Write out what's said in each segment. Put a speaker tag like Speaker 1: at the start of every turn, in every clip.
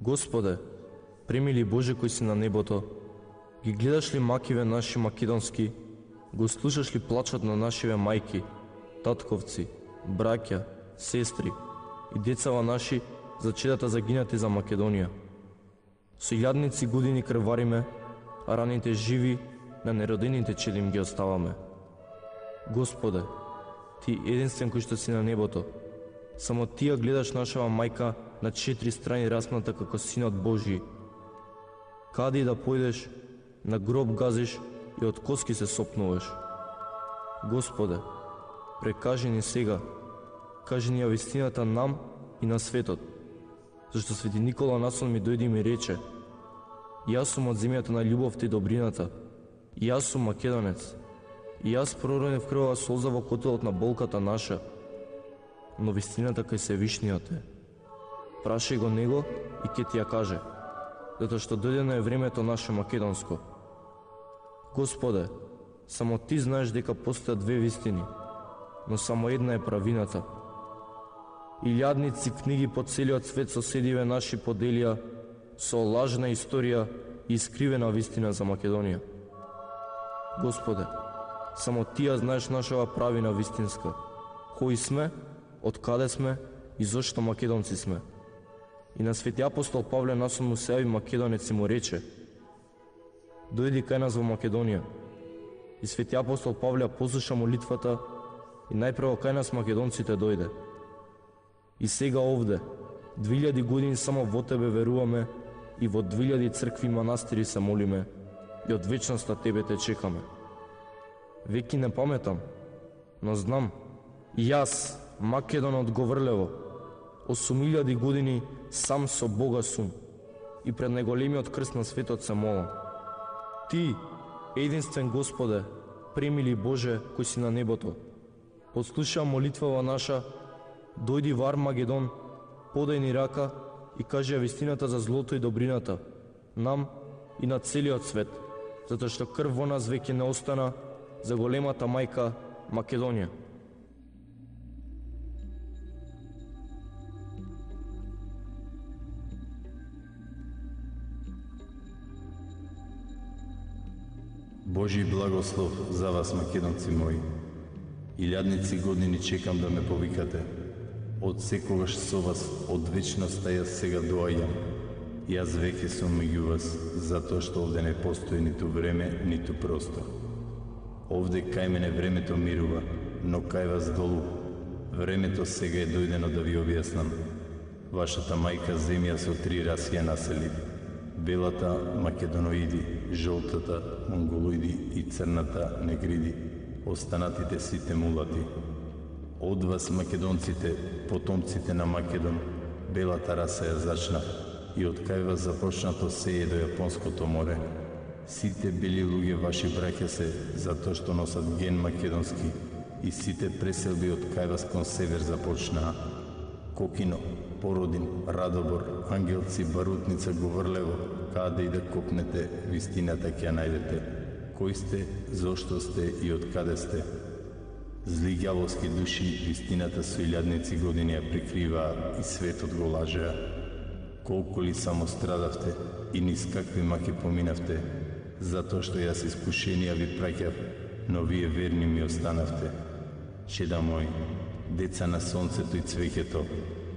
Speaker 1: Господе, премили Боже кој си на небото, ги гледаш ли макиве наши македонски, го слушаш ли плачот на нашиве мајки, татковци, браќа, сестри и децава наши за чедата загинати за Македонија. Со илјадници години крвариме, а раните живи на неродените чеди им ги оставаме. Господе, Ти единствен кој што си на небото, само Ти ја гледаш нашава мајка на 4 страни распната како Синот Божји. Каде и да појдеш, на гроб газиш и од коски се сопнуваш. Господе, прекажи ни сега, кажи ни ја вистината нам и на светот, зашто Свети Никола Насон ми дојде и ми рече: јас сум од земјата на љубовта и добрината, и јас сум македонец, и јас проронев крвава солза во котелот на болката наша, но вистината кај Севишниот е. Прашај го него и ќе ти ја каже, затоа што дојдено е времето наше македонско. Господе, само Ти знаеш дека постојат две вистини, но само една е правината. Илјадници книги по целиот свет соседиве наши поделија со лажна историја и искривена вистина за Македонија. Господе, само Ти ја знаеш нашава правина вистинска. Кои сме, од каде сме и зошто македонци сме. И на Свети апостол Павле Насон му се јави македонец и му рече: дојди кај нас во Македонија. И Свети апостол Павле послуша молитвата и најпрво кај нас македонците дојде. И сега овде, 2000 години само во Тебе веруваме и во 2000 цркви и манастири се молиме и од вечноста Тебе те чекаме. Веки не паметам, но знам, јас, Македон од Говрлево, 8000 години сам со Бога сум и пред најголемиот крст на светот се молам. Ти, единствен Господе, премили Боже кој си на небото, послуша молитвава наша, дојди во Армагедон, подај ни рака и кажи ја вистината за злото и добрината, нам и на целиот свет, затоа што крв во нас веќе не остана за големата мајка Македонија.
Speaker 2: Божи благослов за вас, македонци мои. Илјадници години чекам да ме повикате. Од секогаш со вас, од вечноста јас сега доаѓам. Јас веќе сум меѓу вас, затоа што овде не постои ниту време, ниту простор. Овде кај мене времето мирува, но кај вас долу времето сега е дојдено да ви објаснам. Вашата мајка земја со 3 раси ја насели. Белата македоноиди, жолтата монголоиди и црната негриди, останатите сите мулати. Од вас македонците, потомците на Македон, белата раса ја зачна и од кај вас започнато се е до Јапонското море. Сите бели луѓе ваши браќа се, затоа што носат ген македонски, и сите преселби од кај вас кон север започнаа. Кокино, Породин, Радобор, Ангелци, Барутница, Говрлево, каде и да копнете, вистината ќе ја најдете. Кои сте, зошто сте и од каде сте? Зли ѓаволски души вистината со илјадници години ја прикриваа и светот го лажеа. Колку ли само страдавте и низ какви маки поминавте, затоа што јас искушенија ви праќав, но вие верни ми останавте. Чеда мои, деца на сонцето и цвеќето,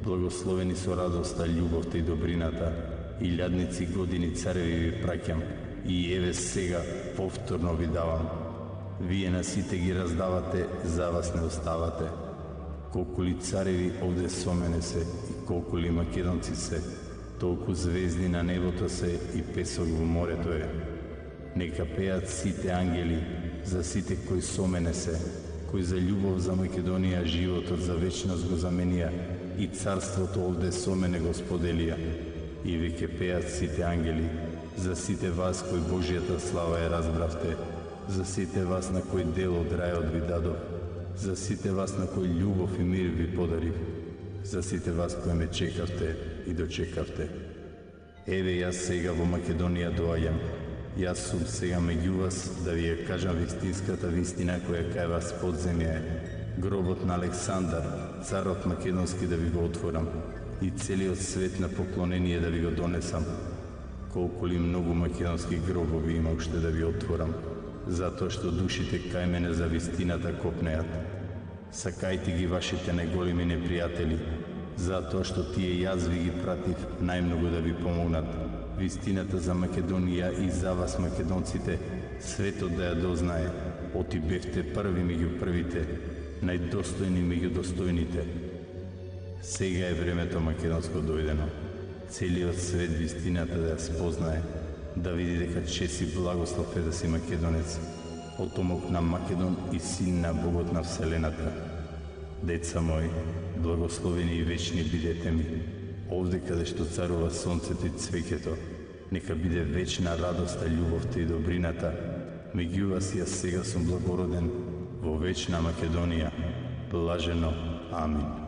Speaker 2: благословени со радоста, љубовта и добрината, илјадници години цареви ви праќам, и еве сега повторно ви давам. Вие на сите ги раздавате, за вас не оставате. Колку ли цареви овде со мене се и колку ли македонци се, толку звезди на небото се и песок во морето е. Нека пеат сите ангели за сите кои со мене се, кои за љубов за Македонија животот за вечност го заменија и царството овде со мене го споделија. И веќе пеат сите ангели за сите вас кои Божјата слава ја разбравте, за сите вас на кој дел од рајот ви дадов, за сите вас на кој љубов и мир ви подарив, за сите вас кои ме чекавте и дочекавте. Еве јас сега во Македонија доаѓам. Јас сум сега меѓу вас да ви ја кажам вистинската вистина која кај вас под земја е. Гробот на Александар, царот македонски, да ви го отворам и целиот свет на поклонение да ви го донесам. Колку ли многу македонски гробови има уште да ви отворам, затоа што душите кај мене за вистината копнеат. Сакајте ги вашите најголеми непријатели, затоа што тие јас ви ги пратив најмногу да ви помогнат. Вистината за Македонија и за вас македонците, светот да ја дознае. Оти бевте први меѓу првите, најдостојни меѓу достојните. Сега е времето македонско дојдено. Целиот свет вистината да ја спознае, да види дека чест и благослов е да си македонец, потомок на Македон и син на Богот на Вселената. Деца мои, благословени и вечни бидете ми, овде каде што царува сонцето и цвеќето, нека биде вечна радоста, љубовта и добрината. Меѓу вас јас сега сум благороден во вечна Македонија. Блажено. Амин.